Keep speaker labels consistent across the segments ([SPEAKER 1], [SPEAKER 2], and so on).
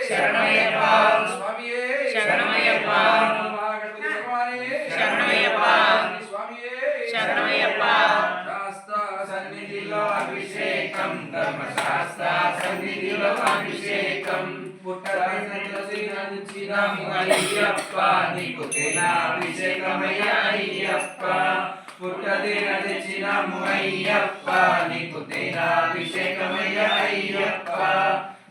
[SPEAKER 1] శరణమయ్యప్ప స్వామియే శరణమయ్యప్ప గణపతి భగవానే శరణమయ్యప్ప స్వామియే శరణమయ్యప్ప శాస్త్ర సన్నిధిలో అభిషేకం ధర్మశాస్త్ర సన్నిధిలో అభిషేకం పుట్టరాజనము అయ్యప్ప నీకు తేనాభిషేకమయ్య అయ్యప్ప పుట్టదిన తెచ్చినాము అయ్యప్ప నీకు తేనాభిషేకమయ్య అయ్యప్ప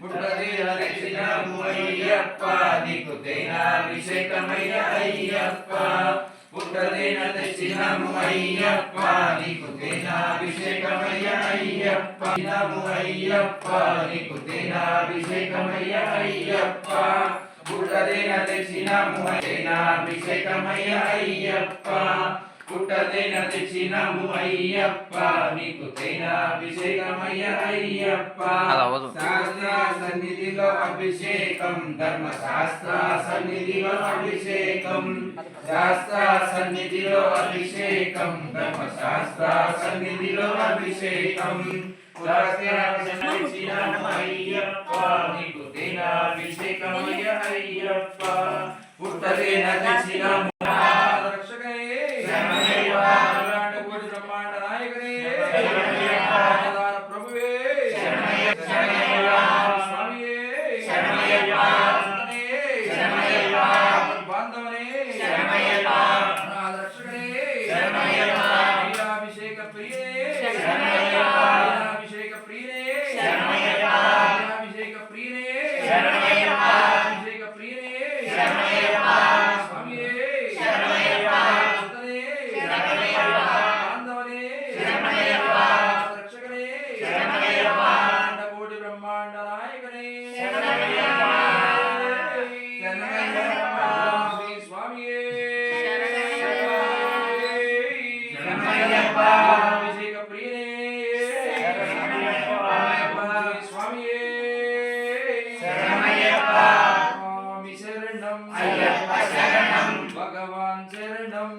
[SPEAKER 1] పుట్టదిన తెచ్చినాము అయ్యప్ప నీకు తేనాభిషేకమయ్య అయ్యప్ప పుట్టదిన తెచ్చినాము అయ్యప్ప నీకు తేనాభిషేకమయ్య అయ్యప్ప నము అయ్యప్ప నీకు తేనాభిషేకమయ్య అయ్యప్ప పుట్టదిన తెచ్చినాము తేనాభిషేకమయ్య అయ్యప్ప పుట్టదిన తెచ్చినాము అయ్యప్ప నీకు తేనాభిషేకమయ్య అయ్యప్ప శాస్త్ర సన్నిధిలో అభిషేకం ధర్మశాస్త్ర సన్నిధిలో అభిషేకం శాస్త్ర సన్నిధిలో అభిషేకం ధర్మశాస్త్ర సన్నిధిలో అభిషేకం తెచ్చినాము అయ్యప్ప నీకు తేనాభిషేకమయ్య అయ్యప్ప పుట్టదిన తెచ్చినాము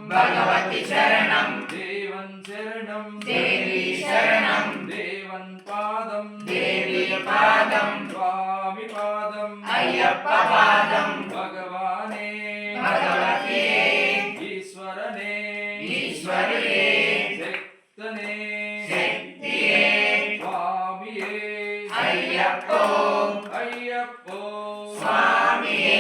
[SPEAKER 2] భగవతి శరణం
[SPEAKER 1] దేవన్ శరణం
[SPEAKER 2] దేవి శరణం
[SPEAKER 1] దేవన్ పాదం
[SPEAKER 2] దేవి పాదం
[SPEAKER 1] స్వామి పాదం
[SPEAKER 2] అయ్యప్ప పాదం
[SPEAKER 1] భగవానే
[SPEAKER 2] భగవతే
[SPEAKER 1] ఈశ్వరనే
[SPEAKER 2] ఈశ్వరుడే
[SPEAKER 1] శక్తనే
[SPEAKER 2] శక్తియే
[SPEAKER 1] స్వామియే
[SPEAKER 2] అయ్యప్పో
[SPEAKER 1] అయ్యప్పో
[SPEAKER 2] స్వామియే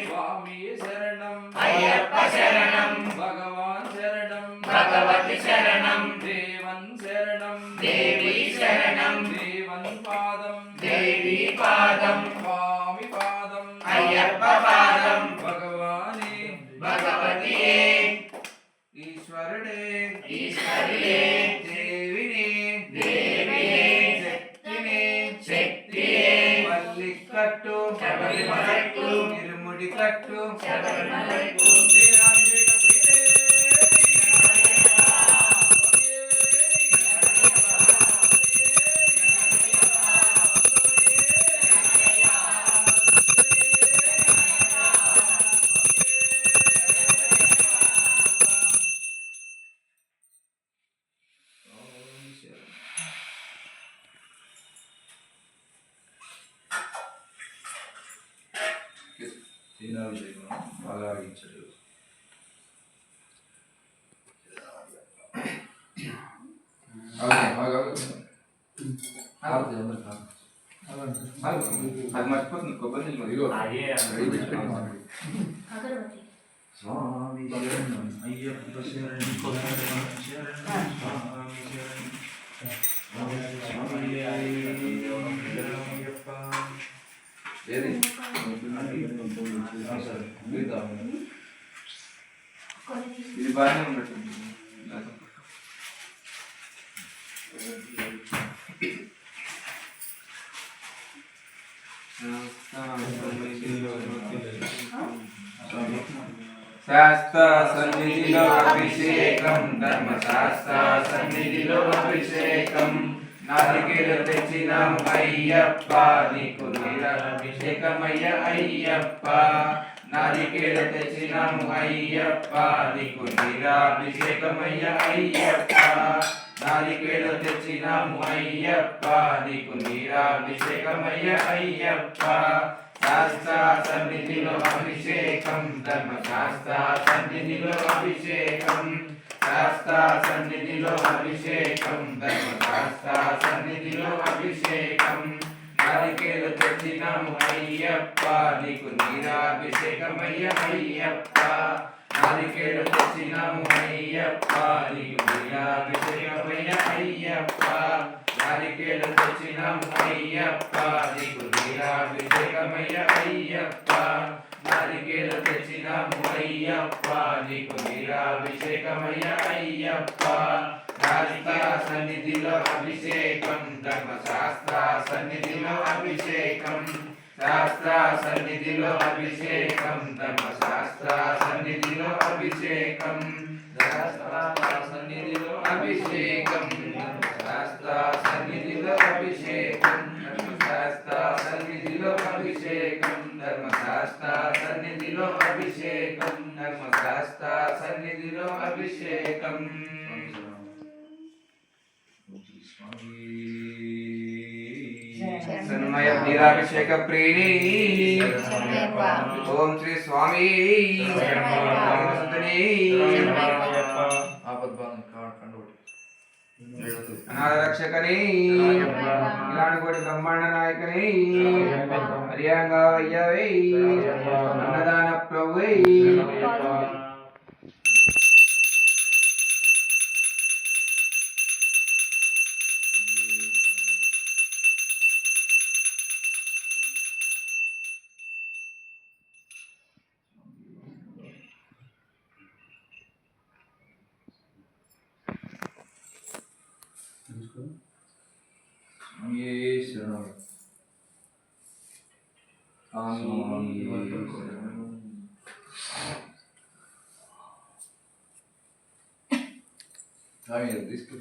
[SPEAKER 1] స్వామియే శరణం
[SPEAKER 2] అయ్యప్ప శరణం
[SPEAKER 1] భగవాన్ శరణం
[SPEAKER 2] భగవతి శరణం
[SPEAKER 1] దేవన్ శరణం
[SPEAKER 2] దేవి శరణం
[SPEAKER 1] దేవన్ పాదం
[SPEAKER 2] దేవి పాదం
[SPEAKER 1] స్వామి పాదం
[SPEAKER 2] అయ్యప్ప పాదం
[SPEAKER 1] భగవానే
[SPEAKER 2] భగవతియే
[SPEAKER 1] ఈశ్వరుడే
[SPEAKER 2] ఈశ్వరుడే
[SPEAKER 1] దేవిని
[SPEAKER 2] దేవియే
[SPEAKER 1] శక్తిని
[SPEAKER 2] శక్తియే
[SPEAKER 1] మల్లికట్టు
[SPEAKER 2] శబరిమలట్టు
[SPEAKER 1] ఇరుముడి కట్టు
[SPEAKER 2] శబరిమలట్టు
[SPEAKER 1] బాగా ఆడించాడు అది మర్చిపోతుంది కొబ్బరి నీళ్ళు స్వామి శరణం అయ్యప్ప శరణం స్వామి అయ్యప్ప ఏది ఇది బాగానే ఉన్నట్టుంది శాస్త్ర సన్నిధిలో అభిషేకం ధర్మశాస్త్ర సన్నిధిలో అభిషేకం నారికేలు తెచ్చినాము అయ్యప్ప నీకు అభిషేకమయ్య అయ్యప్ప నారికేళ తెచ్చినాము అయ్యప్ప నీకు నీరాభిషేకమయ్య అయ్యప్ప నారికేళ తెచ్చినాము అయ్యప్ప నీకు నీరాభిషేకమయ్య అయ్యప్ప శాస్త్ర సన్నిధిలో అభిషేకం ధర్మశాస్త్ర సన్నిధిలో అభిషేకం శాస్త్ర సన్నిధిలో అభిషేకం ధర్మశాస్త్ర సన్నిధిలో అభిషేకం నారికేళ తెచ్చినాము అయ్యప్ప నీకు నీరాభిషేకమయ్య అయ్యప్ప నారికేళ తెచ్చినాము అయ్యప్ప నీకు నీరాభిషేకమయ్య అయ్యప్ప నారికేళ తెచ్చినాము అయ్యప్ప నీకు నీరాభిషేకమయ్య అయ్యప్ప నారికేళ తెచ్చినాము అయ్యప్ప నీకు నీరాభిషేకమయ్య అయ్యప్ప శాస్త్ర సన్నిధిలో అభిషేకం ధర్మశాస్త్ర సన్నిధిలో అభిషేకం శాస్త్ర సన్నిధిలో అభిషేకం ధర్మశాస్త్ర సన్నిధిలో అభిషేకం శాస్త్ర సన్నిధిలో అభిషేకం శాస్త్ర సన్నిధిలో అభిషేకం ధర్మశాస్త్ర సన్నిధిలో అభిషేకం ధర్మశాస్త్ర సన్నిధిలో అభిషేకం ధర్మశాస్త్ర సన్నిధిలో అభిషేకం సన్మయ నీరాభిషేక ప్రేణి ఓం శ్రీ స్వామి అనాథ రక్షకని ఇలాంటి బ్రహ్మాండ నాయకని హరియాంగా అయ్యావే అన్నదాన ప్రభువే తీసుకు